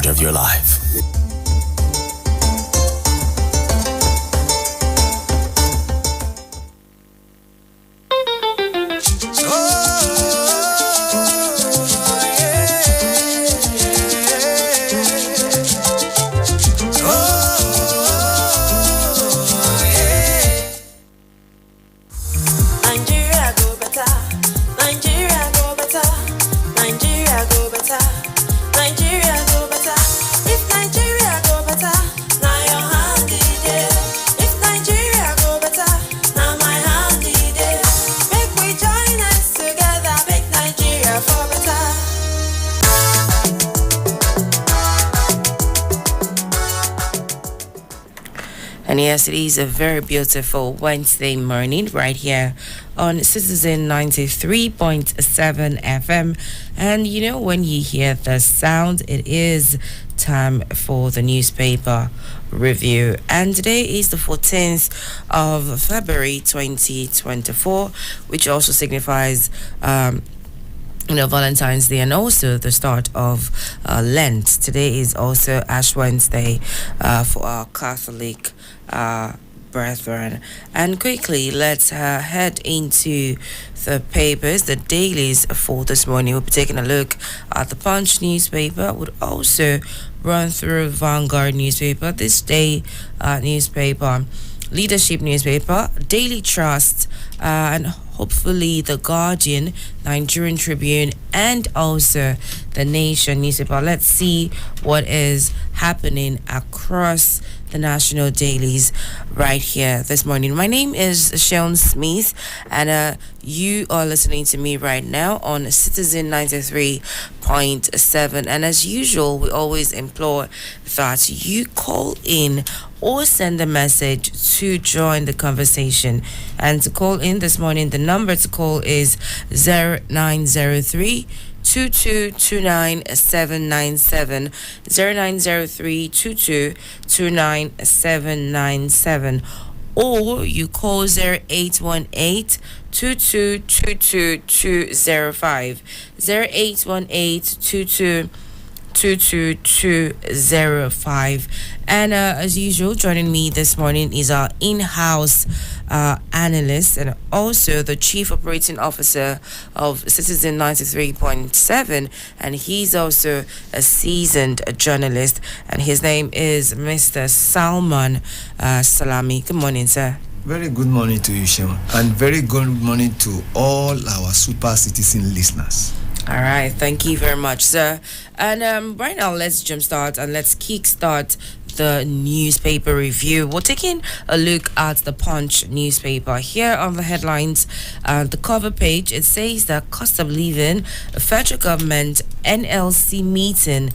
of your life. And yes, it is a very beautiful Wednesday morning right here on Citizen 93.7 FM. And you know, when you hear the sound, it is time for the newspaper review. And today is the 14th of February 2024, which also signifies Valentine's Day and also the start of Lent. Today is also Ash Wednesday for our Catholic brethren. And quickly, let's head into the papers, the dailies for this morning. We'll be taking a look at the Punch newspaper. Would also run through Vanguard newspaper, This Day newspaper, Leadership newspaper, Daily Trust, and hopefully the Guardian, Nigerian Tribune, and also the Nation newspaper. Let's see what is happening across the national dailies right here this morning. My name is Sean Smith, and you are listening to me right now on Citizen 93.7. And as usual, we always implore that you call in or send a message to join the conversation. And to call in this morning, the number to call is 0903 2229797, 0903 2229797, or you call 0818 2222205, 0818 22205. And as usual, joining me this morning is our in-house analyst and also the chief operating officer of Citizen 93.7, and he's also a seasoned journalist, and his name is Mr. Salman Salami. Good morning, sir. Very good morning to you, Sean, and very good morning to all our super citizen listeners. All right, thank you very much, sir. And right now, let's jumpstart and let's kickstart the newspaper review. We're taking a look at the Punch newspaper. Here on the headlines, the cover page, it says that cost of living, federal government, NLC meeting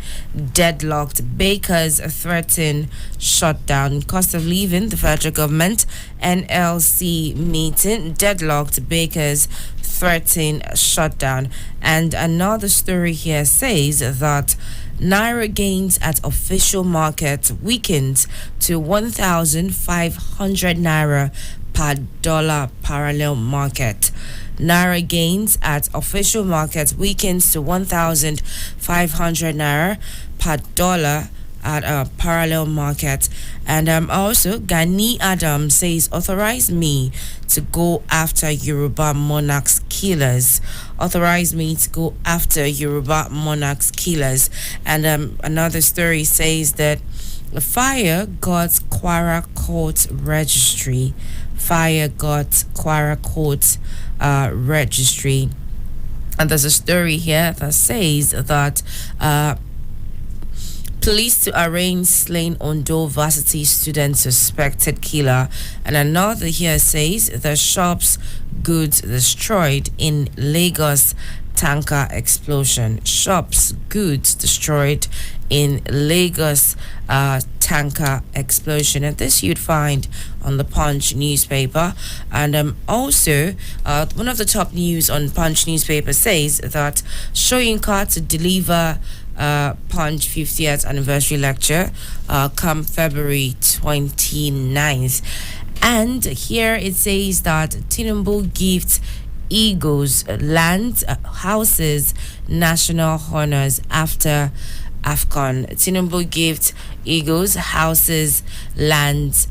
deadlocked, bakers threaten shutdown. Cost of living, the federal government, NLC meeting deadlocked, bakers threaten shutdown. And another story here says that Naira gains at official market weakens to 1,500 Naira per dollar parallel market. Naira gains at official market weakens to 1,500 Naira per dollar at a parallel market. And also Gani Adams says, authorize me to go after Yoruba monarchs killers. Authorize me to go after Yoruba monarchs killers. And another story says that the fire got Kwara Court registry. Fire got Kwara Court registry. And there's a story here that says that police to arraign slain Ondo varsity student suspected killer. And another here says the shop's goods destroyed in Lagos tanker explosion. Shops goods destroyed in Lagos tanker explosion. And this you'd find on the Punch newspaper. And also one of the top news on Punch newspaper says that Soyinka to deliver Punch 50th anniversary lecture come February 29th. And here it says that Tinubu gifts Eagles land, houses, national honors after AFCON. Tinubu gift Eagles houses, lands,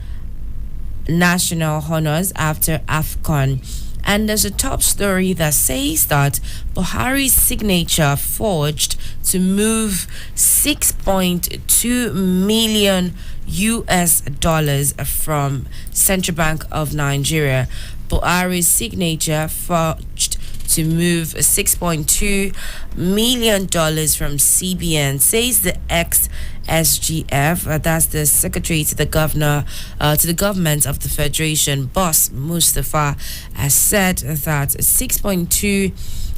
national honors after AFCON. And there's a top story that says that Buhari's signature forged to move 6.2 million US dollars from Central Bank of Nigeria. Buhari's signature forged to move $6.2 million from CBN, says the ex-SGF, that's the secretary to the government of the Federation, Boss Mustafa, has said that $6.2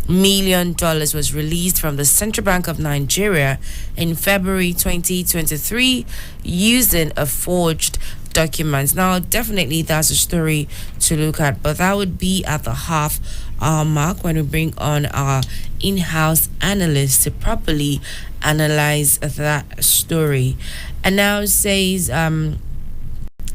million was released from the Central Bank of Nigeria in February 2023 using a forged documents. Now, definitely that's a story to look at, but that would be at the half-hour mark when we bring on our in-house analyst to properly analyze that story. And now it says that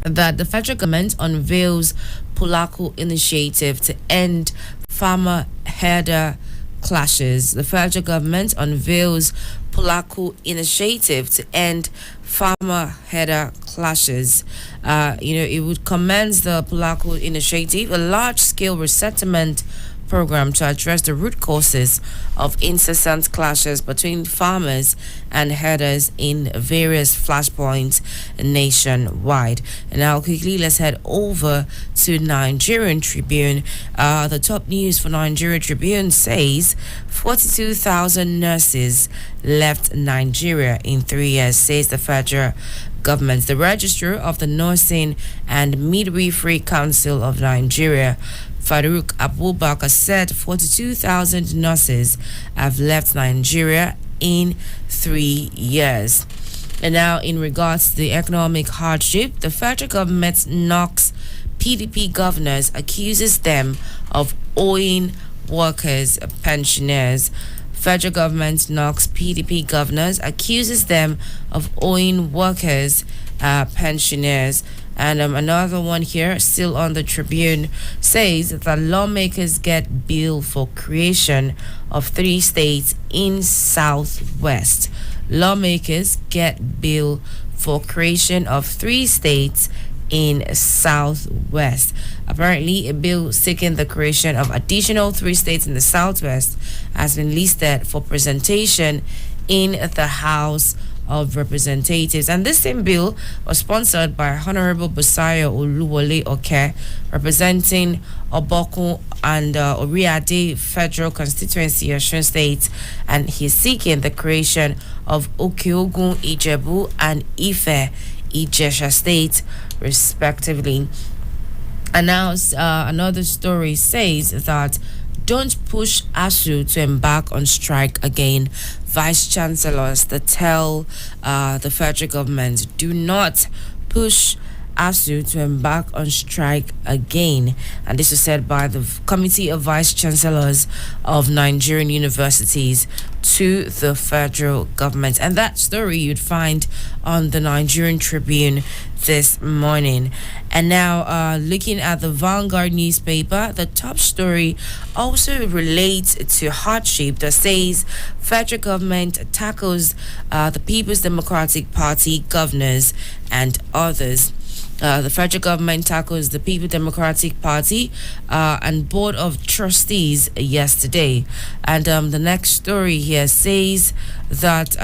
the federal government unveils Polaco initiative to end farmer herder clashes. The federal government unveils Polaco initiative to end farmer herder clashes. It would commence the Polaco initiative, a large-scale resettlement program to address the root causes of incessant clashes between farmers and herders in various flashpoints nationwide. And now quickly let's head over to Nigerian Tribune. The top news for Nigerian Tribune says 42,000 nurses left Nigeria in 3 years, says the federal government. The registrar of the Nursing and Midwifery Council of Nigeria, Farouk Abubakar, said 42,000 nurses have left Nigeria in 3 years. And now, in regards to the economic hardship, the federal government knocks PDP governors, accuses them of owing workers, pensioners. Federal government knocks PDP governors, accuses them of owing workers, pensioners. And another one here, still on the Tribune, says that lawmakers get bill for creation of 3 states in Southwest. Lawmakers get bill for creation of 3 states in Southwest. Apparently, a bill seeking the creation of additional 3 states in the Southwest has been listed for presentation in the House of Representatives. And this same bill was sponsored by Honorable Busayo Oluwole Oke, representing Obokun and Oriade Federal Constituency, Osun State, and he's seeking the creation of Okeogun Ijebu and Ife Ijesha State, respectively. And now another story says that don't push ASU to embark on strike again. Vice chancellors that tell the federal government, do not push ASU to embark on strike again. And this was said by the Committee of Vice Chancellors of Nigerian Universities to the federal government. And that story you'd find on the Nigerian Tribune this morning. And now looking at the Vanguard newspaper, the top story also relates to hardship that says federal government tackles the People's Democratic Party governors and others. The federal government tackles the People Democratic Party and Board of Trustees yesterday. And the next story here says that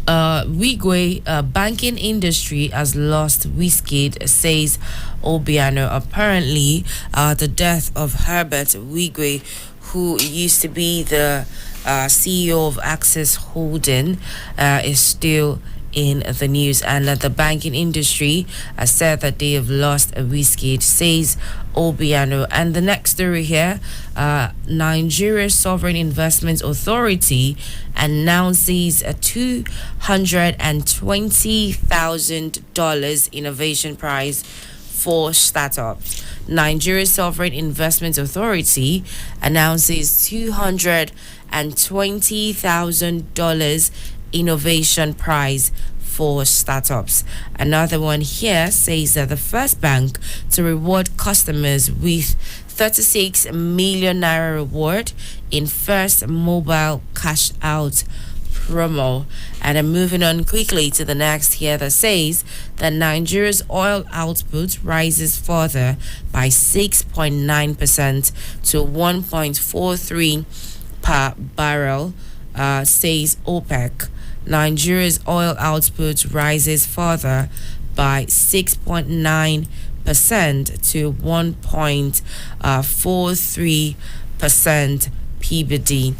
Wigwe banking industry has lost whiskey, says Obiano. Apparently, the death of Herbert Wigwe, who used to be the CEO of Access Holding, is still in the news, and the banking industry has said that they have lost a whiskey, says Obiano. And the next story here, Nigeria's Sovereign Investment Authority announces a $220,000 innovation prize for startups. Nigeria's Sovereign Investment Authority announces $220,000 innovation prize for startups. Another one here says that the first bank to reward customers with 36 million naira reward in first mobile cash out promo. And I'm moving on quickly to the next here that says that Nigeria's oil output rises further by 6.9% to 1.43 per barrel, says OPEC. Nigeria's oil output rises further by 6.9% to 1.43% PBD.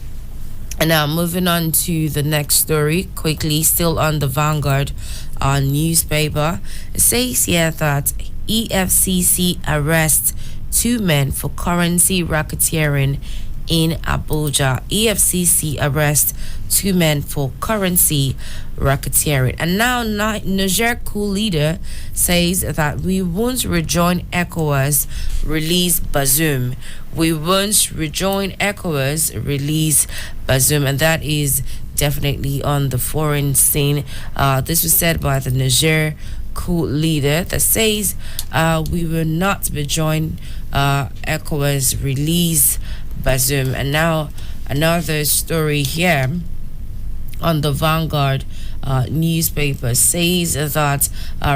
And now moving on to the next story quickly, still on the Vanguard newspaper. It says here that EFCC arrests 2 men for currency racketeering in Abuja. EFCC arrests 2 men for currency racketeering. And now Niger coup leader says that we won't rejoin ECOWAS, release Bazoum. We won't rejoin ECOWAS, release Bazoum. And that is definitely on the foreign scene. This was said by the Niger coup leader that says we will not rejoin ECOWAS, release Bazoum. And now another story here on the Vanguard newspaper says that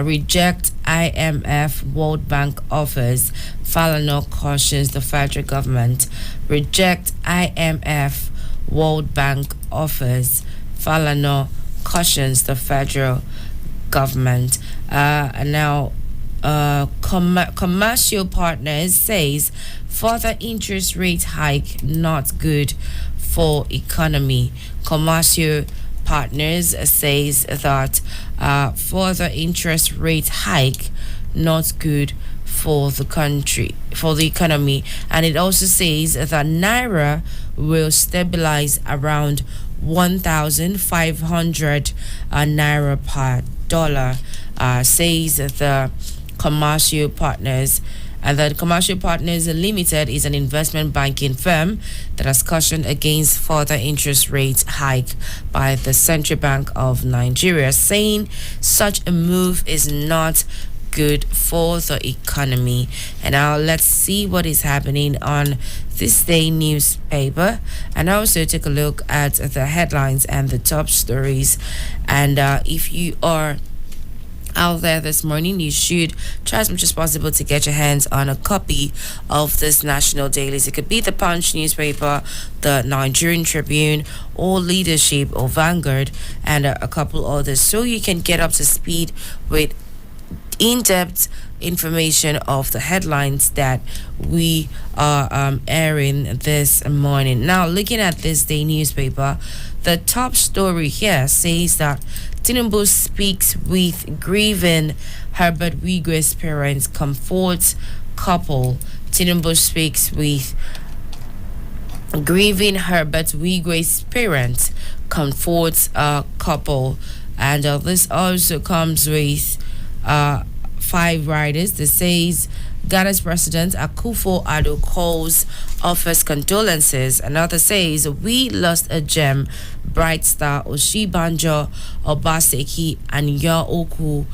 reject IMF World Bank offers. Falana cautions the federal government. Reject IMF World Bank offers. Falana cautions the federal government. And now commercial partners says further interest rate hike not good for economy. Commercial partners says that further interest rate hike not good for the country, for the economy. And it also says that Naira will stabilize around 1,500 Naira per dollar, says the commercial partners. And that Commercial Partners Limited is an investment banking firm that has cautioned against further interest rate hike by the Central Bank of Nigeria, saying such a move is not good for the economy. And now let's see what is happening on this day newspaper, and also take a look at the headlines and the top stories. And if you are out there this morning, you should try as much as possible to get your hands on a copy of this national dailies. It could be the Punch newspaper, the Nigerian Tribune, or Leadership, or Vanguard, and a couple others, so you can get up to speed with in-depth information of the headlines that we are airing this morning. Now, looking at this day newspaper, the top story here says that Tinubu speaks with grieving Herbert Wigwe's parents, comforts couple. Tinubu speaks with grieving Herbert Wigwe's parents, comforts couple. And this also comes with 5 riders that says Ghana's President Akufo-Addo calls, offers condolences. Another says we lost a gem, bright star Oshibanjo Obaseki and Oku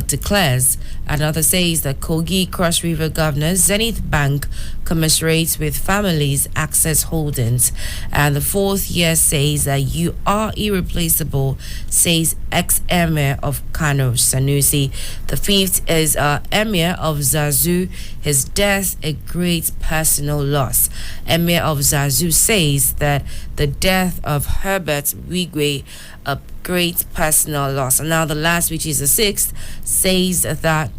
declares. Another says that Kogi Cross River Governor Zenith Bank commiserates with families Access Holdings. And the 4th year says that you are irreplaceable, says ex-emir of Kano Sanusi. The 5th is emir of Zazu, his death a great personal loss. Emir of Zazu says that the death of Herbert Wigwe a great personal loss. And now the last, which is the 6th, says that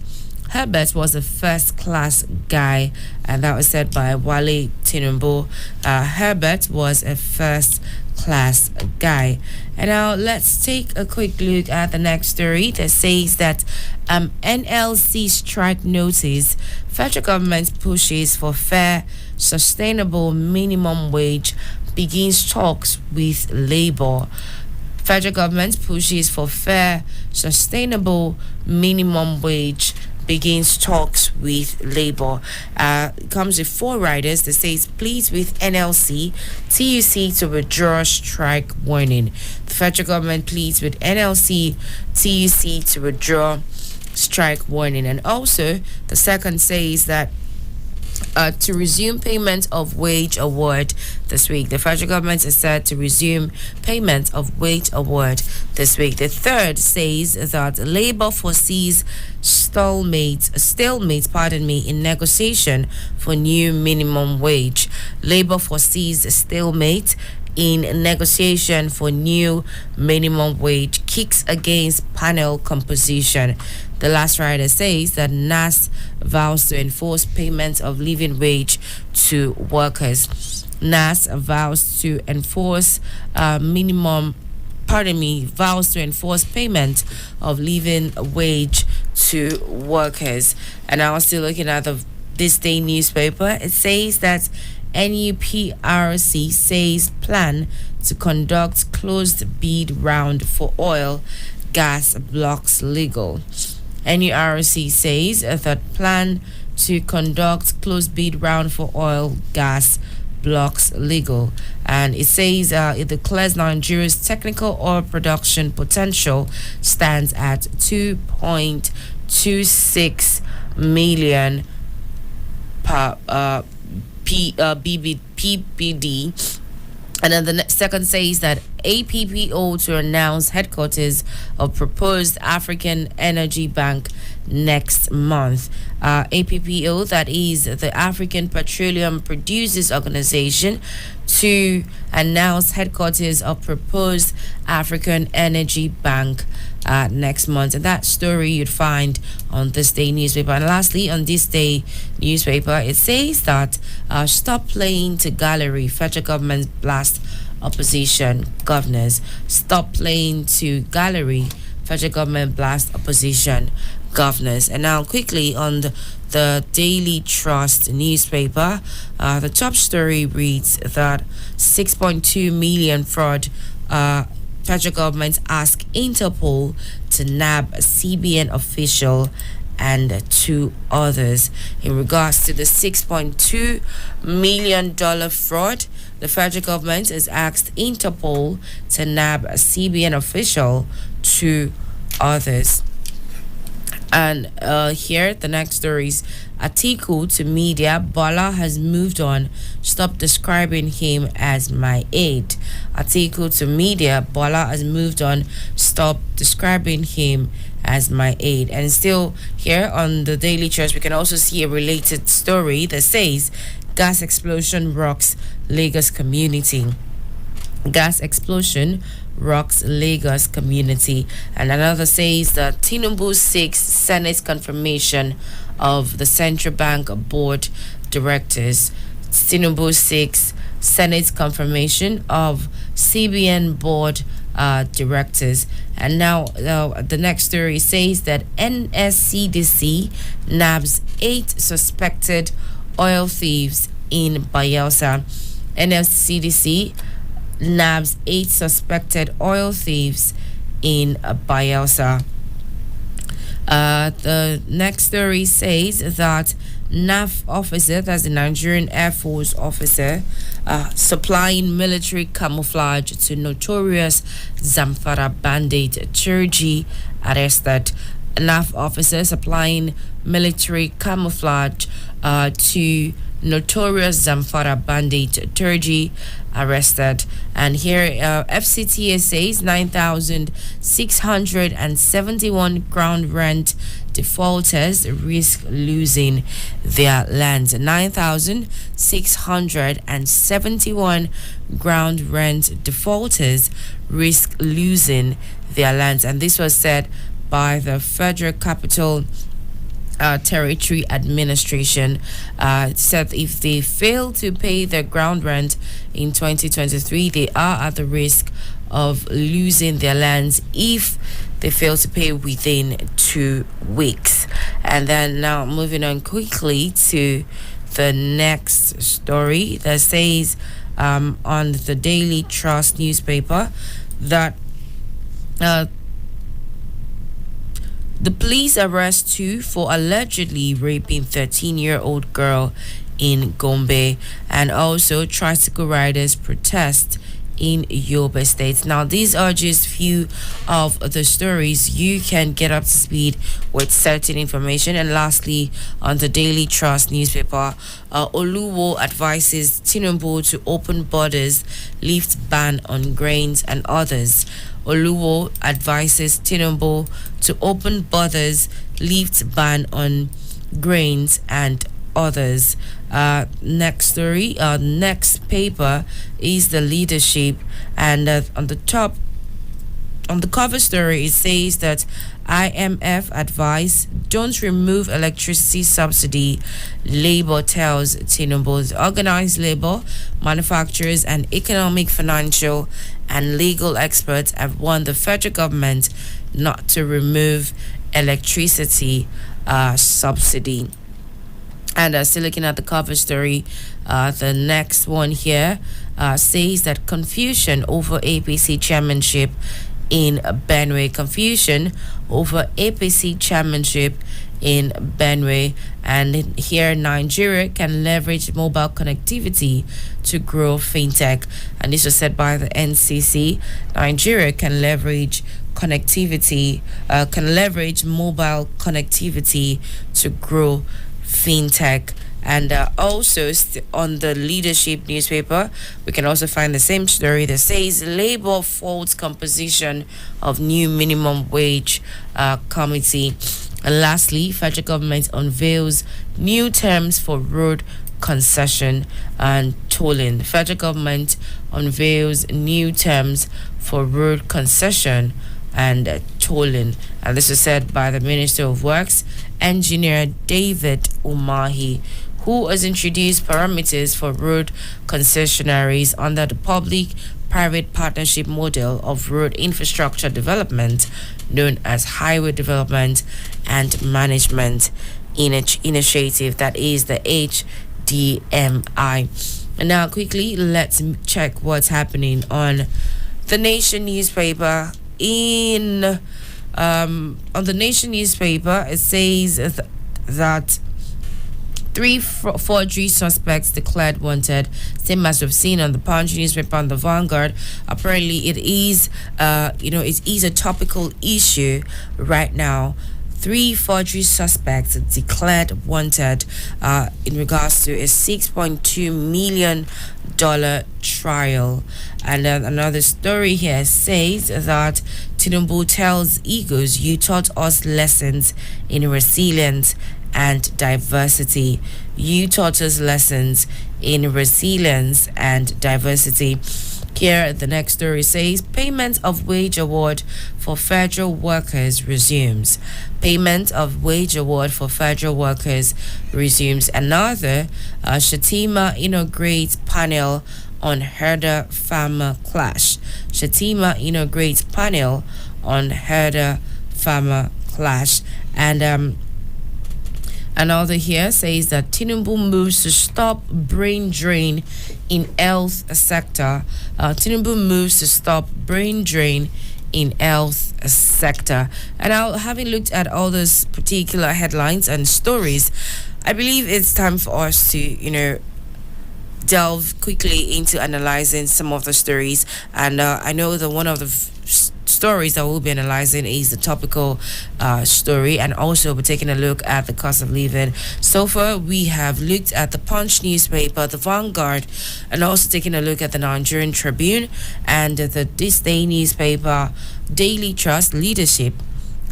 Herbert was a first-class guy, and that was said by Wale Tinubu. Herbert was a first-class guy. And now let's take a quick look at the next story that says that NLC strike notice. Federal government pushes for fair, sustainable minimum wage, begins talks with Labour. Federal government pushes for fair, sustainable minimum wage, begins talks with Labour. It comes with 4 riders that says pleads with NLC, TUC to withdraw strike warning. The federal government pleads with NLC, TUC to withdraw strike warning. And also the second says that to resume payment of wage award this week. The federal government is set to resume payment of wage award this week. The third says that Labour foresees stalemate, in negotiation for new minimum wage. Labour foresees a stalemate in negotiation for new minimum wage, kicks against panel composition. The last rider says that NAS vows to enforce payment of living wage to workers. NAS vows to enforce vows to enforce payment of living wage to workers. And I was still looking at this day newspaper. It says that NUPRC says plan to conduct closed bid round for oil, gas blocks legal. NURC says that plan to conduct closed bid round for oil, gas blocks legal. And it says it declares Nigeria's technical oil production potential stands at 2.26 million ppd. And then the second says that APPO to announce headquarters of proposed African Energy Bank next month. APPO, that is the African Petroleum Producers Organization, to announce headquarters of proposed African Energy Bank next month. And that story you'd find on This Day newspaper. And lastly, on This Day newspaper, it says that stop playing to gallery. Federal government blast opposition governors. Stop playing to gallery. Federal government blast opposition governors. And now quickly on the Daily Trust newspaper, the top story reads that 6.2 million fraud. Federal government ask Interpol to nab CBN official and two others. In regards to the $6.2 million fraud, the federal government has asked Interpol to nab a CBN official, two others. And here, the next story is Atiku to media. Bola has moved on. Stop describing him as my aide. Atiku to media. Bola has moved on. Stop describing him as my aide. And still here on the Daily Trust, we can also see a related story that says gas explosion rocks Lagos community. Gas explosion rocks Lagos community. And another says that Tinubu seeks Senate confirmation of the Central Bank Board directors. Tinubu seeks Senate confirmation of CBN Board directors. And now the next story says that NSCDC nabs 8 suspected oil thieves in Bayelsa. NSCDC nabs 8 suspected oil thieves in Bayelsa. The next story says that NAF officer, that's the Nigerian Air Force officer, supplying military camouflage to notorious Zamfara bandit Turji, arrested. NAF officer supplying military camouflage to notorious Zamfara bandit Turji, arrested. And here FCTA says 9,671 ground rent defaulters risk losing their lands. 9,671 ground rent defaulters risk losing their lands. And this was said by the Federal Capital Territory Administration. Said if they fail to pay their ground rent in 2023, they are at the risk of losing their lands if they fail to pay within 2 weeks. And then now moving on quickly to the next story that says on the Daily Trust newspaper that the police arrest 2 for allegedly raping 13-year-old girl in Gombe. And also tricycle riders protest in Yobe State. Now, these are just few of the stories you can get up to speed with certain information. And lastly, on the Daily Trust newspaper, Oluwo advises Tinubu to open borders, lift ban on grains and others. Oluwo advises Tinubu to open borders, lift ban on grains and others. Next story, next paper is the leadership, and on the cover story, it says that IMF advice: don't remove electricity subsidy. Labour tells Tinubu. Organized labor, manufacturers, and economic, financial, and legal experts have warned the federal government not to remove electricity subsidy. And still looking at the cover story, the next one here says that confusion over APC chairmanship in Benue. Confusion over APC chairmanship in Benue. And here, Nigeria can leverage mobile connectivity to grow fintech. And this was said by the NCC. Nigeria can leverage mobile connectivity to grow fintech. And also on the leadership newspaper, we can also find the same story that says Labour faults composition of new minimum wage committee. And lastly, federal government unveils new terms for road concession and tolling. Federal government unveils new terms for road concession and tolling. And this was said by the Minister of Works, Engineer David Umahi, who has introduced parameters for road concessionaries under the public-private partnership model of road infrastructure development, known as Highway Development and Management Initiative, that is the HDMI. And now quickly, let's check what's happening on the Nation newspaper. On the Nation newspaper, it says that 3 forgery suspects declared wanted, same as we've seen on the Punch newspaper and the Vanguard. Apparently, it is a topical issue right now. 3 forgery suspects declared wanted in regards to a $6.2 million trial. And another story here says that Tinubu tells egos, you taught us lessons in resilience and diversity. You taught us lessons in resilience and diversity. Here, the next story says payment of wage award for federal workers resumes. Payment of wage award for federal workers resumes. Another, Shatima inaugurates panel on herder farmer clash. Shatima inaugurates panel on herder farmer clash. And another here says that Tinubu moves to stop brain drain in health sector. Tinubu moves to stop brain drain in health sector. And now, having looked at all those particular headlines and stories, I believe it's time for us to, delve quickly into analyzing some of the stories. And I know that one of the stories that we'll be analyzing is the topical story, and also we're taking a look at the cost of living. So far, we have looked at the Punch newspaper, the Vanguard, and also taking a look at the Nigerian Tribune and the This Day newspaper, Daily Trust, Leadership,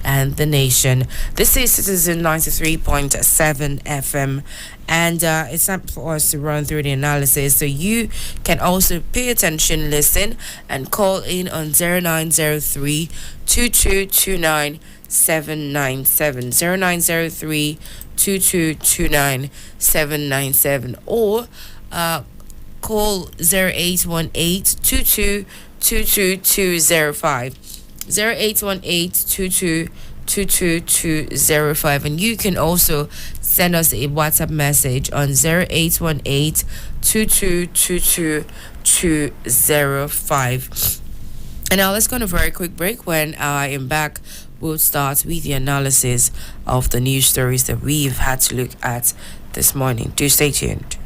and The Nation. This is Citizen 93.7 FM, and it's time for us to run through the analysis. So you can also pay attention, listen, and call in on 0903 2229 797, 0903 2229 797, or call 0818 222205, 0818 2222205, and you can also send us a WhatsApp message on 0818 2222205. And now let's go on a very quick break. When I am back, we'll start with the analysis of the news stories that we've had to look at this morning. Do stay tuned.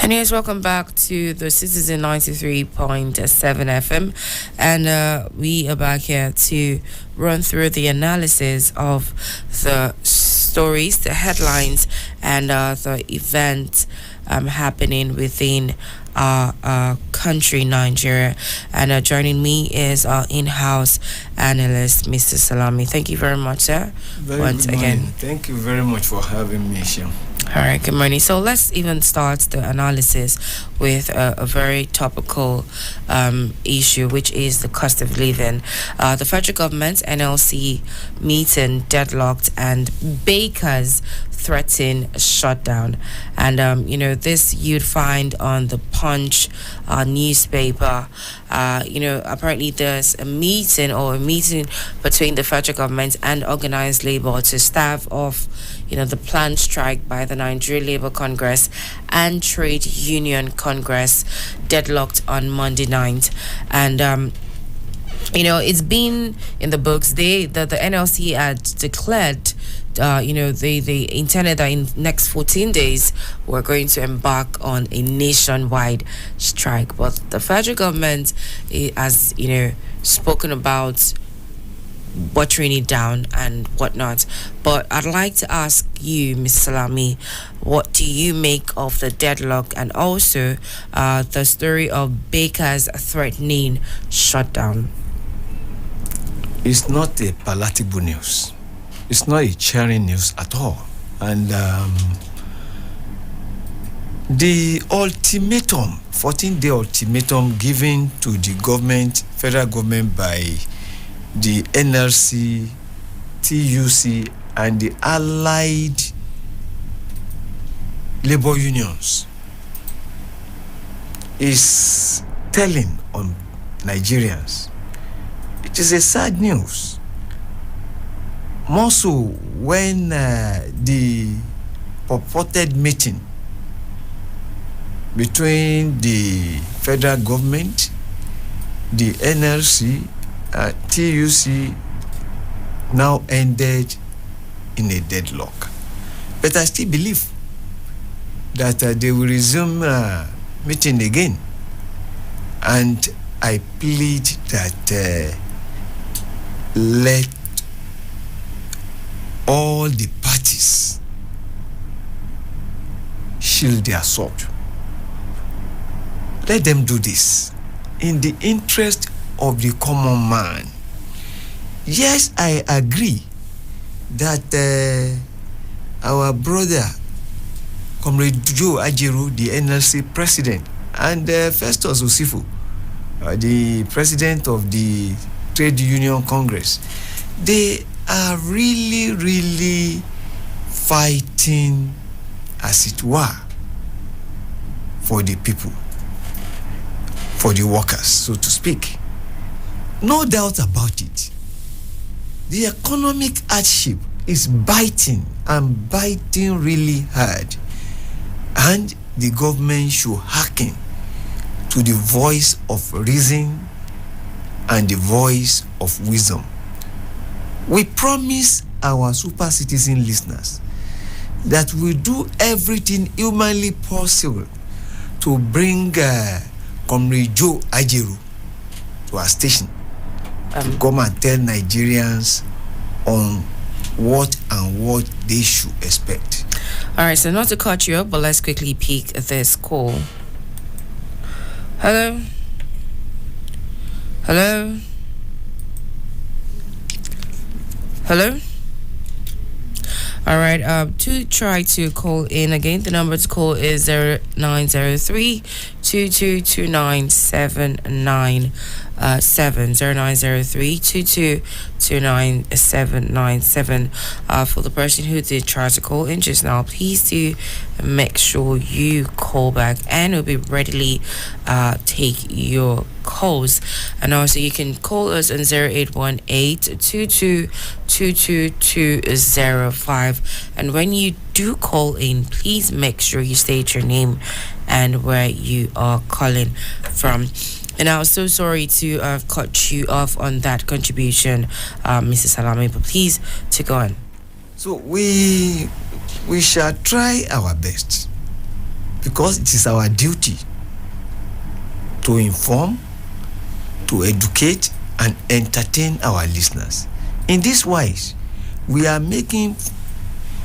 And yes, welcome back to the Citizen 93.7 FM. And we are back here to run through the analysis of the stories, the headlines, and the events happening within our country, Nigeria. And joining me is our in-house analyst, Mr. Salami. Thank you very much, sir. Once again. Thank you very much for having me, Sean. All right, good morning. So let's even start the analysis with a very topical issue, which is the cost of living. The federal government's NLC meeting deadlocked and bakers threaten shutdown. And, this you'd find on the Punch newspaper. Apparently there's a meeting between the federal government and organized labor to stave off the planned strike by the Nigeria Labour Congress and Trade Union Congress deadlocked on Monday night. And it's been in the books. The NLC had declared they intended that in next 14 days we're going to embark on a nationwide strike. But the federal government has spoken about watering it down and whatnot. But I'd like to ask you, Ms. Salami, what do you make of the deadlock and also the story of bakers threatening shutdown? It's not a palatable news. It's not a cheering news at all. And the ultimatum, 14-day ultimatum given to the government, federal government by the NLC, TUC, and the allied labor unions is telling on Nigerians. It is a sad news. More so when the purported meeting between the federal government, the NLC, TUC now ended in a deadlock. But I still believe that they will resume meeting again. And I plead that let all the parties shield their sword. Let them do this in the interest of the common man. Yes, I agree that our brother, Comrade Joe Ajiru, the NLC president, and Festus Osifu, the president of the Trade Union Congress, they are really, really fighting, as it were, for the people, for the workers, so to speak. No doubt about it. The economic hardship is biting and biting really hard. And the government should hearken to the voice of reason and the voice of wisdom. We promise our super citizen listeners that we do everything humanly possible to bring Comrade Joe Ajiru to our station to come and tell Nigerians on what they should expect. All right, so not to cut you up, but let's quickly pick this call. Hello? Hello? Hello? All right, to try to call in again, the number to call is 0903 2229 0903-2229-797. For the person who did try to call in just now, please do make sure you call back and we'll be readily take your calls. And also you can call us on 0818-222205. And when you do call in, please make sure you state your name and where you are calling from. And I was so sorry to have cut you off on that contribution, Mrs. Salami, but please to go on. So we shall try our best because it is our duty to inform, to educate, and entertain our listeners. In this wise, we are making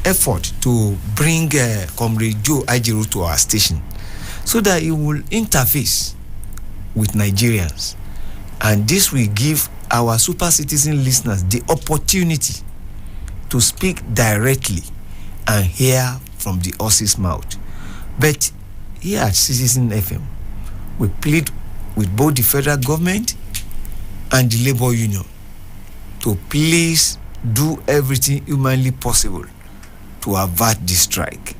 effort to bring Comrade Joe Ajiru to our station so that he will interface with Nigerians. And this will give our super citizen listeners the opportunity to speak directly and hear from the horse's mouth. But here at Citizen FM, we plead with both the federal government and the labor union to please do everything humanly possible to avert this strike.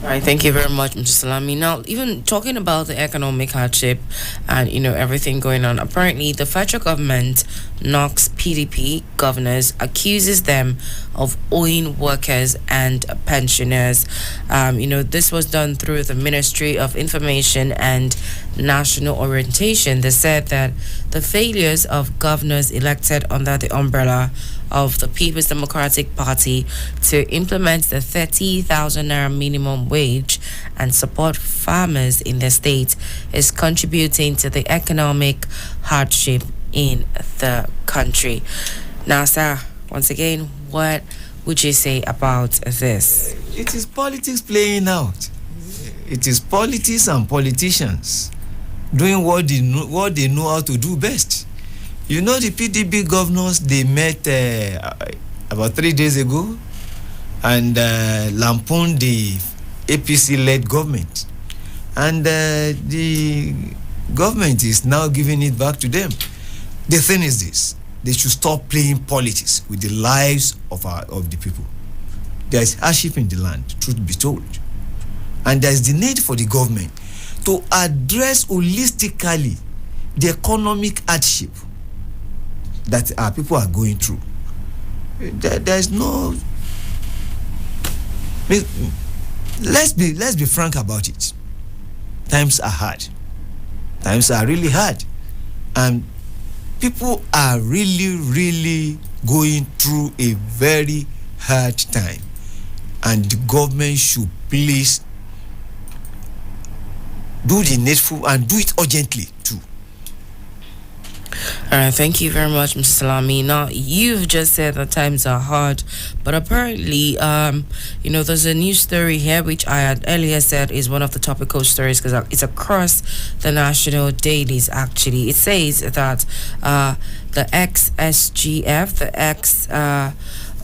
All right, thank you very much, Mr. Salami. Now, even talking about the economic hardship and, everything going on, apparently the federal government knocks PDP governors, accuses them of owing workers and pensioners. This was done through the Ministry of Information and National Orientation. They said that the failures of governors elected under the umbrella of the People's Democratic Party to implement the 30,000 naira minimum wage and support farmers in the state is contributing to the economic hardship in the country. Now, sir, once again, what would you say about this? It is politics playing out. It is politics and politicians doing what they know how to do best. The PDP governors, they met about 3 days ago and lampooned the APC-led government. And the government is now giving it back to them. The thing is this: they should stop playing politics with the lives of the people. There is hardship in the land, truth be told. And there is the need for the government to address holistically the economic hardship that our people are going through. There is no... Let's be frank about it. Times are hard. Times are really hard. And people are really, really going through a very hard time. And the government should please do the needful and do it urgently too. All right, thank you very much, Mr. Salami. Now, you've just said that times are hard, but apparently, there's a news story here which I had earlier said is one of the topical stories because it's across the national dailies. Actually, it says that the ex-SGF,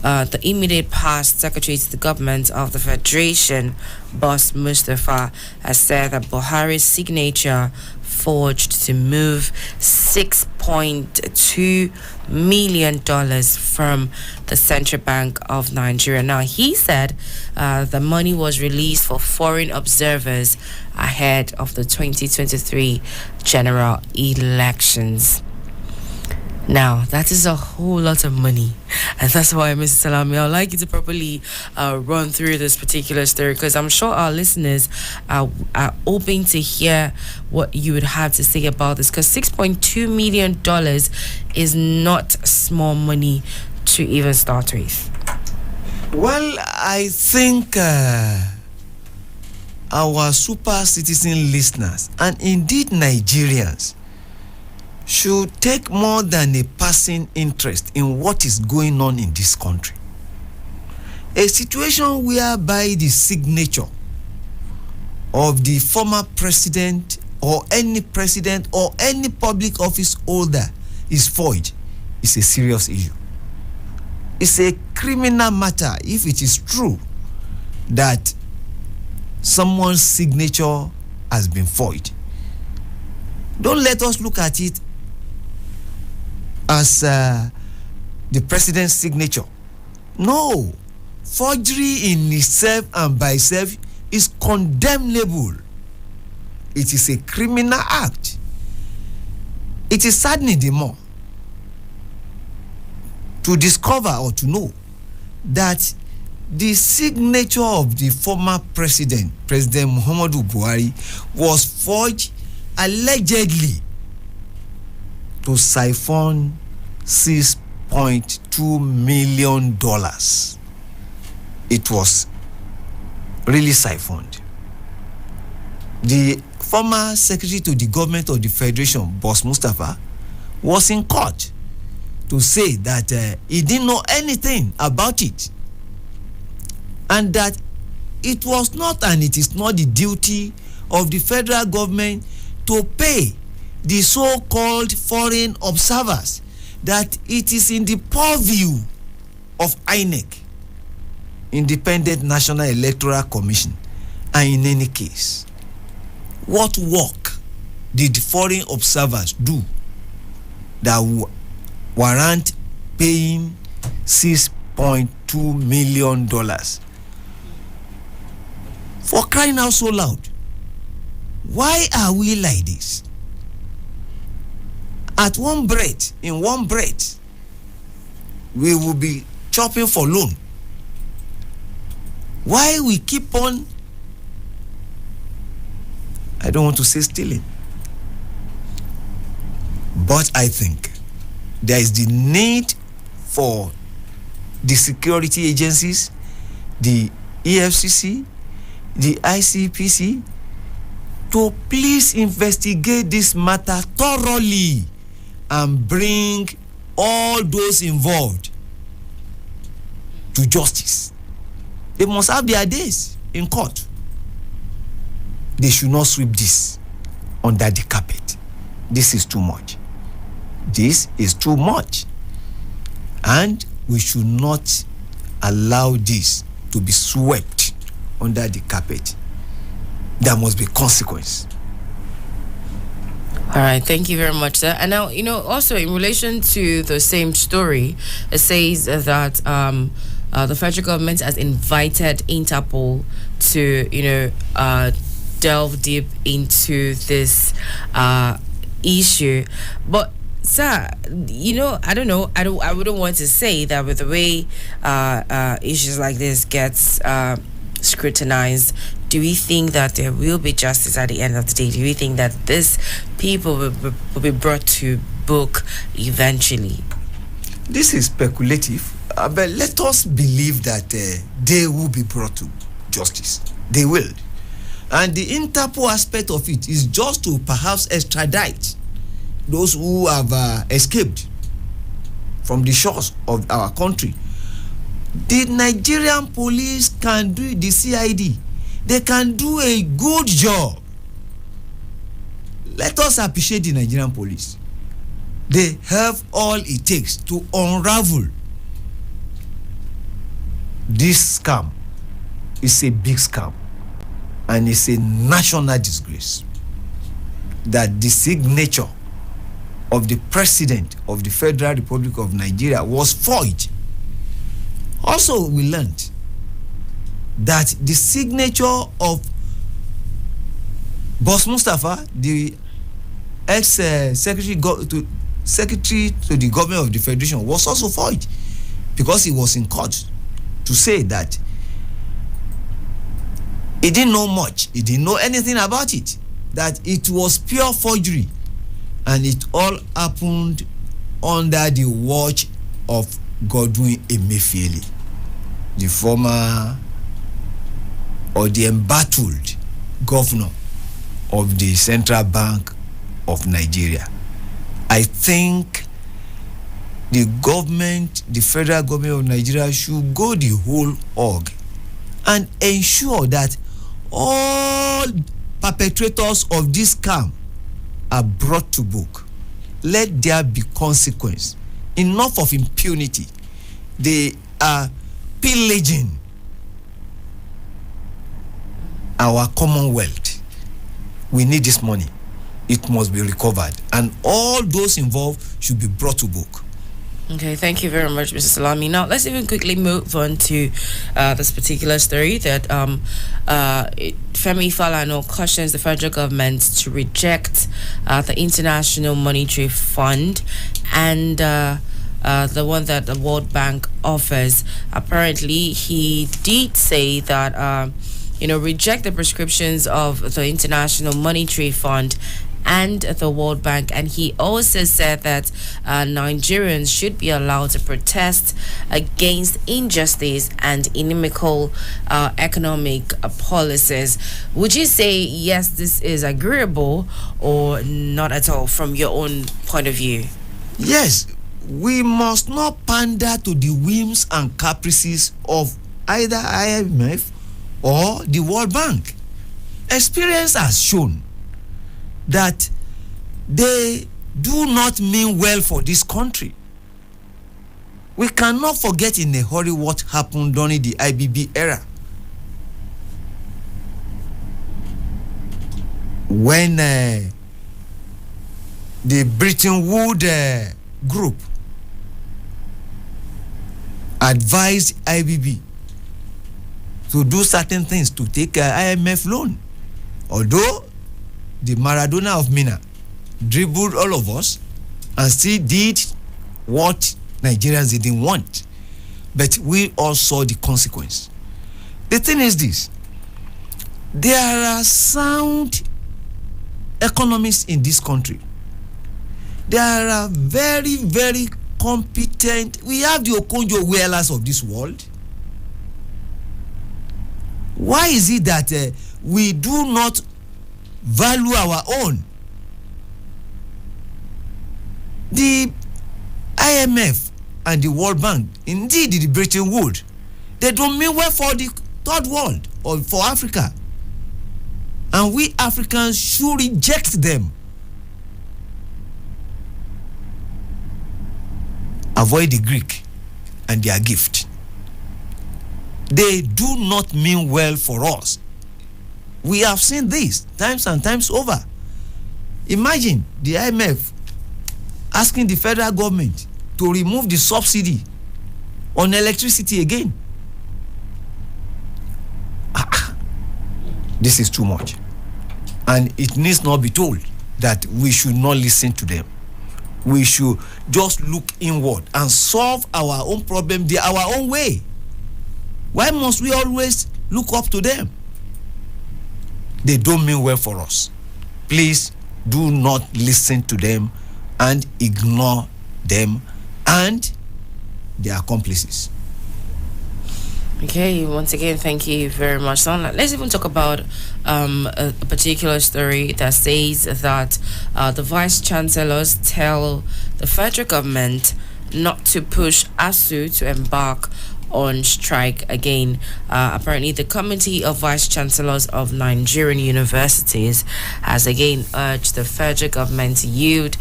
the immediate past Secretary to the government of the Federation, Boss Mustafa, has said that Buhari's signature forged to move $6.2 million from the Central Bank of Nigeria. Now, he said the money was released for foreign observers ahead of the 2023 general elections. Now, that is a whole lot of money. And that's why, Mr. Salami, I'd like you to properly run through this particular story because I'm sure our listeners are hoping to hear what you would have to say about this because $6.2 million is not small money to even start with. Well, I think our super citizen listeners and indeed Nigerians should take more than a passing interest in what is going on in this country. A situation whereby the signature of the former president or any public office holder is forged is a serious issue. It's a criminal matter if it is true that someone's signature has been forged. Don't let us look at it as the president's signature. No, forgery in itself and by itself is condemnable. It is a criminal act. It is saddening the more to discover or to know that the signature of the former President Muhammadu Buhari, was forged allegedly to siphon $6.2 million. It was really siphoned. The former secretary to the government of the Federation, Boss Mustafa, was in court to say that he didn't know anything about it, and that it was not and it is not the duty of the federal government to pay the so-called foreign observers, that it is in the purview of INEC, Independent National Electoral Commission. And in any case, what work did foreign observers do that warrant paying $6.2 million? For crying out so loud, why are we like this? At one breath, in one breath, we will be chopping for loan. Why we keep on, I don't want to say stealing, but I think there is the need for the security agencies, the EFCC, the ICPC, to please investigate this matter thoroughly and bring all those involved to justice. They must have their days in court. They should not sweep this under the carpet. This is too much. This is too much. And we should not allow this to be swept under the carpet. There must be consequence. All right, thank you very much, sir. And now, also in relation to the same story, it says that the federal government has invited Interpol to, delve deep into this issue. But, sir, I don't know. I wouldn't want to say that with the way issues like this gets scrutinized, do we think that there will be justice at the end of the day? Do we think that these people will be brought to book eventually? This is speculative, but let us believe that they will be brought to justice. They will. And the Interpol aspect of it is just to perhaps extradite those who have escaped from the shores of our country. The Nigerian police can do it, the CID. They can do a good job. Let us appreciate the Nigerian police. They have all it takes to unravel this scam. It's a big scam, and it's a national disgrace that the signature of the President of the Federal Republic of Nigeria was forged. Also, we learned that the signature of Boss Mustafa, the ex-secretary to the government of the Federation, was also forged, because he was in court to say that he didn't know much, he didn't know anything about it, that it was pure forgery, and it all happened under the watch of Godwin Emefiele, the former or the embattled governor of the Central Bank of Nigeria. I think the government, the federal government of Nigeria, should go the whole hog and ensure that all perpetrators of this scam are brought to book. Let there be consequence. Enough of impunity. They are pillaging our commonwealth. We need this money. It must be recovered, and all those involved should be brought to book. Okay, thank you very much, Mr. Salami. Now, let's even quickly move on to this particular story that Femi Falana cautions the federal government to reject the International Monetary Fund and the one that the World Bank offers. Apparently, he did say that, reject the prescriptions of the International Monetary Fund and the World Bank. And he also said that Nigerians should be allowed to protest against injustice and inimical economic policies. Would you say, yes, this is agreeable or not at all from your own point of view? Yes, we must not pander to the whims and caprices of either IMF or the World Bank. Experience has shown that they do not mean well for this country. We cannot forget in a hurry what happened during the IBB era, when the Bretton Woods group advised IBB to do certain things to take IMF loan. Although the Maradona of Mina dribbled all of us and still did what Nigerians didn't want. But we all saw the consequence. The thing is this: there are sound economists in this country. There are very, very competent. We have the Okonjo-Iwealas of this world. Why is it that we do not value our own? The IMF and the World Bank, indeed the Bretton Woods, they don't mean well for the third world or for Africa. And we Africans should reject them. Avoid the Greek and their gift. They do not mean well for us. We have seen this times and times over. Imagine the IMF asking the federal government to remove the subsidy on electricity again. This is too much. And it needs not be told that we should not listen to them. We should just look inward and solve our own problem our own way. Why must we always look up to them? They don't mean well for us. Please do not listen to them and ignore them and their accomplices. Okay, once again, thank you very much. So let's even talk about a particular story that says that the vice chancellors tell the federal government not to push ASU to embark on strike again. Apparently, the Committee of Vice Chancellors of Nigerian Universities has again urged the federal government to yield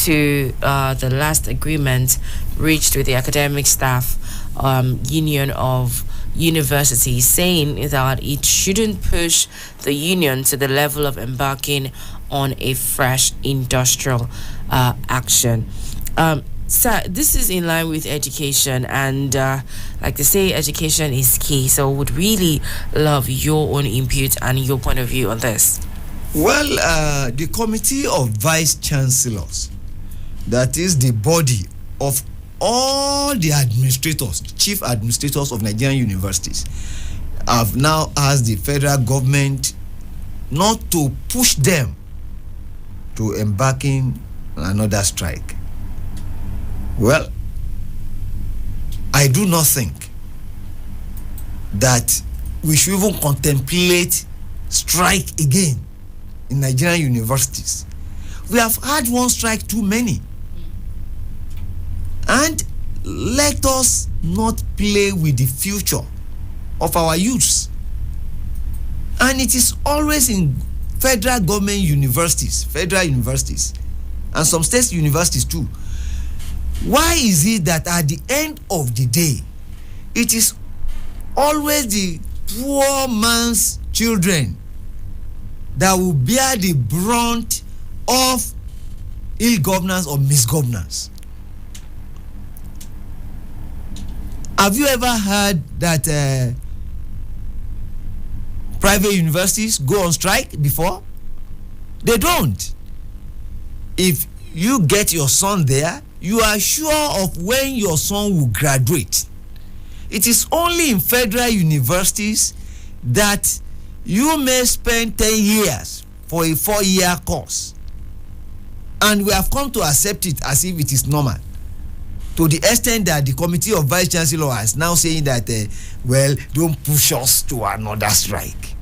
to the last agreement reached with the academic staff union of universities, saying that it shouldn't push the union to the level of embarking on a fresh industrial action. So this is in line with education, and like they say, education is key. So would really love your own input and your point of view on this. Well, the Committee of Vice Chancellors, that is the body of all the administrators, chief administrators of Nigerian universities, have now asked the federal government not to push them to embarking on another strike. Well, I do not think that we should even contemplate strike again in Nigerian universities. We have had one strike too many. And let us not play with the future of our youths. And it is always in federal government universities, and some state universities too. Why is it that at the end of the day, it is always the poor man's children that will bear the brunt of ill governance or misgovernance? Have you ever heard that private universities go on strike before? They don't. If you get your son there, you are sure of when your son will graduate. It is only in federal universities that you may spend 10 years for a 4-year course And we have come to accept it as if it is normal. To the extent that the committee of vice chancellor is now saying that, well, don't push us to another strike.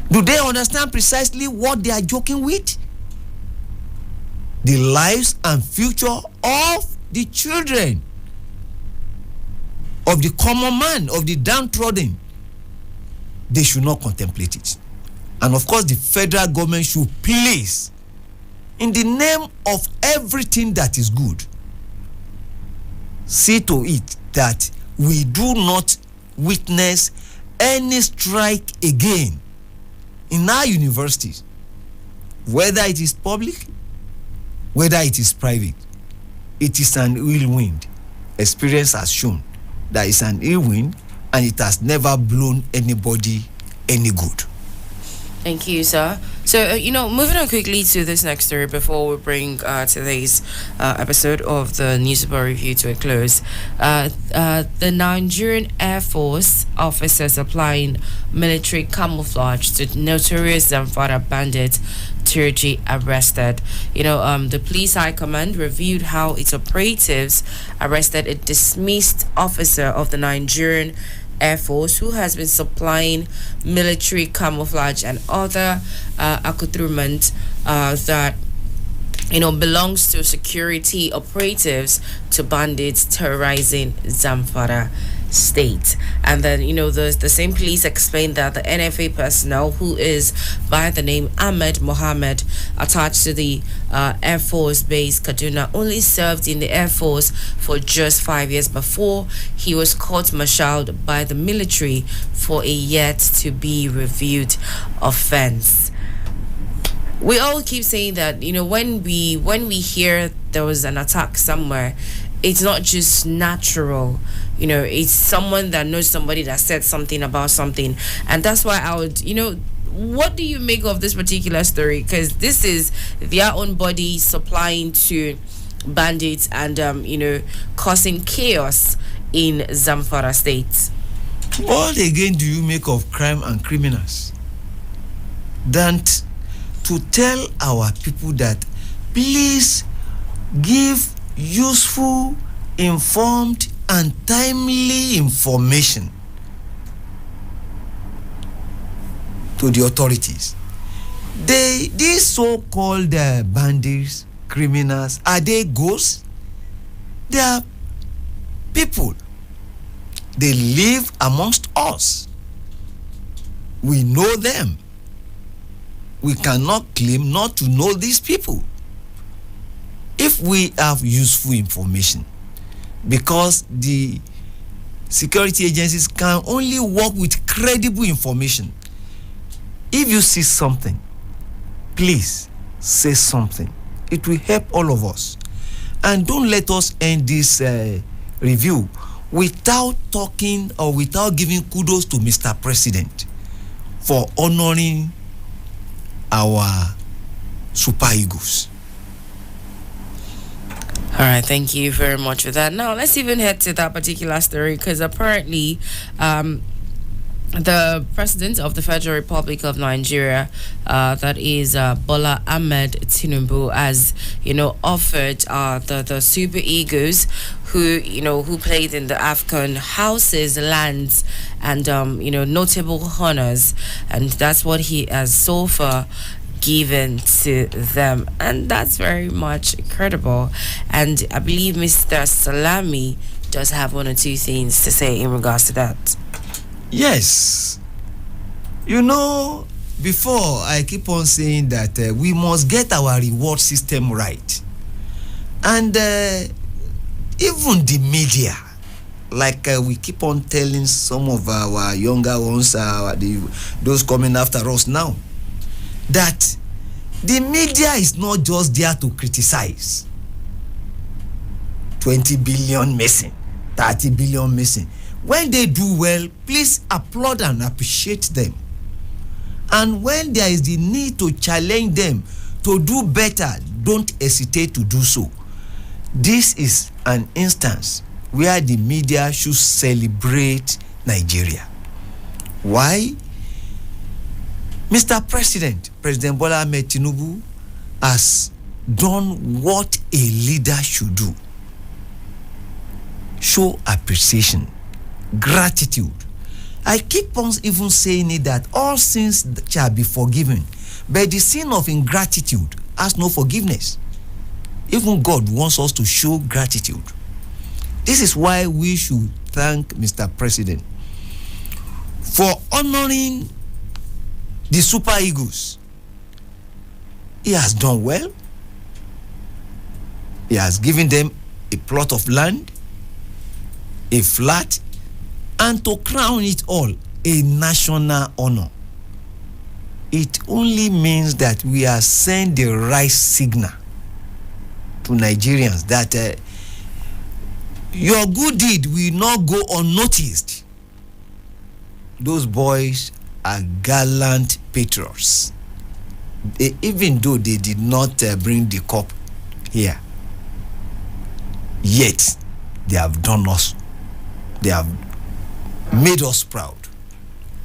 Do they understand precisely what they are joking with? The lives and future of the children, of the common man, of the downtrodden. They should not contemplate it. And of course, the federal government should please, in the name of everything that is good, see to it that we do not witness any strike again in our universities, whether it is public, whether it is private. It is an ill wind. Experience has shown that it's an ill wind, and it has never blown anybody any good. Thank you, sir. So, moving on quickly to this next story before we bring today's episode of the newspaper review to a close. The Nigerian Air Force officers applying military camouflage to notorious Zamfara bandit Turji arrested. The police high command reviewed how its operatives arrested a dismissed officer of the Nigerian Air Force who has been supplying military camouflage and other accoutrement that belongs to security operatives to bandits terrorizing Zamfara state. And then the same police explained that the NFA personnel who is by the name Ahmed Mohammed, attached to the Air Force base Kaduna, only served in the Air Force for just 5 years before he was court-martialed by the military for a yet to be reviewed offense. We all keep saying that when we hear there was an attack somewhere, it's not just natural. It's someone that knows somebody that said something about something. And that's why I would, what do you make of this particular story? Because this is their own body supplying to bandits and, causing chaos in Zamfara state. What again do you make of crime and criminals than to tell our people that please give useful, informed, and timely information to the authorities? These so-called bandits, criminals, are they ghosts? They are people. They live amongst us. We know them. We cannot claim not to know these people. If we have useful information, because the security agencies can only work with credible information. If you see something, please say something. It will help all of us. And don't let us end this review without talking or without giving kudos to Mr. President for honoring our Super Eagles. All right, thank you very much for that. Now, let's even head to that particular story, because apparently the President of the Federal Republic of Nigeria, that is Bola Ahmed Tinubu, has, offered the Super Eagles who played in the AFCON houses, lands, and, notable honors. And that's what he has so far given to them, and that's very much incredible. And I believe Mr. Salami does have one or two things to say in regards to that. Yes, before I keep on saying that we must get our reward system right, and even the media, like we keep on telling some of our younger ones, those coming after us now, that the media is not just there to criticize. 20 billion missing, 30 billion missing. When they do well, please applaud and appreciate them. And when there is the need to challenge them to do better, don't hesitate to do so. This is an instance where the media should celebrate Nigeria. Why? Mr. President Bola Ahmed Tinubu has done what a leader should do. Show appreciation, gratitude. I keep on even saying it that all sins shall be forgiven, but the sin of ingratitude has no forgiveness. Even God wants us to show gratitude. This is why we should thank Mr. President for honoring the Super Eagles. He has done well. He has given them a plot of land, a flat, and to crown it all, a national honor. It only means that we are sending the right signal to Nigerians that your good deed will not go unnoticed. Those boys are gallant patriots. Even though they did not bring the cup here, yet they have done us. They have made us proud.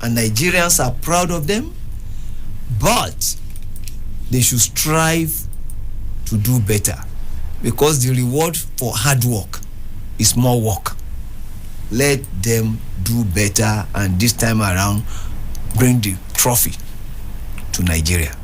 And Nigerians are proud of them, but they should strive to do better, because the reward for hard work is more work. Let them do better, and this time around bring the trophy to Nigeria.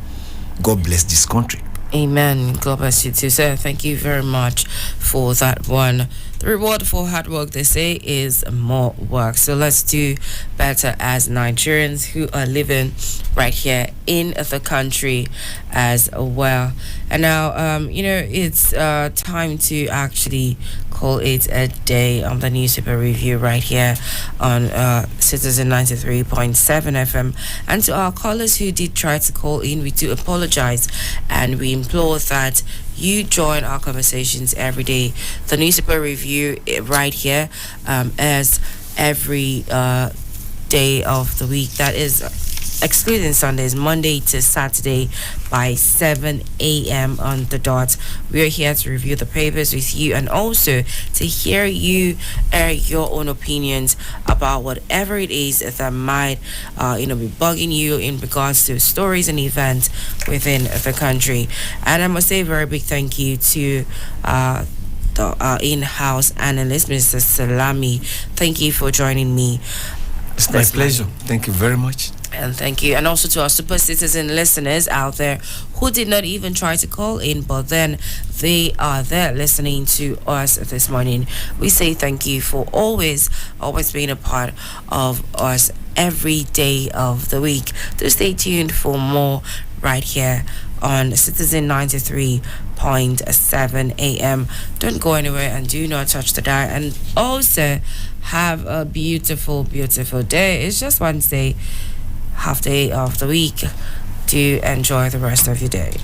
God bless this country. Amen. God bless you too, sir. Thank you very much for that one. The reward for hard work, they say, is more work. So let's do better as Nigerians who are living right here in the country as well. And now, it's time to actually call it a day on the newspaper review right here on Citizen 93.7 FM. And to our callers who did try to call in, we do apologize, and we implore that you join our conversations every day. The newspaper review right here as every day of the week. That is excluding Sundays, Monday to Saturday by 7 a.m. on the dot. We are here to review the papers with you, and also to hear you air your own opinions about whatever it is that might be bugging you in regards to stories and events within the country. And I must say a very big thank you to the in-house analyst, Mr. Salami. Thank you for joining me. It's my pleasure. Thank you very much. And thank you. And also to our super citizen listeners out there who did not even try to call in, but then they are there listening to us this morning. We say thank you for always being a part of us every day of the week. Do stay tuned for more right here on Citizen 93.7 AM. Don't go anywhere and do not touch the dial. And also have a beautiful, beautiful day. It's just Wednesday, half day of the week. Do enjoy the rest of your day.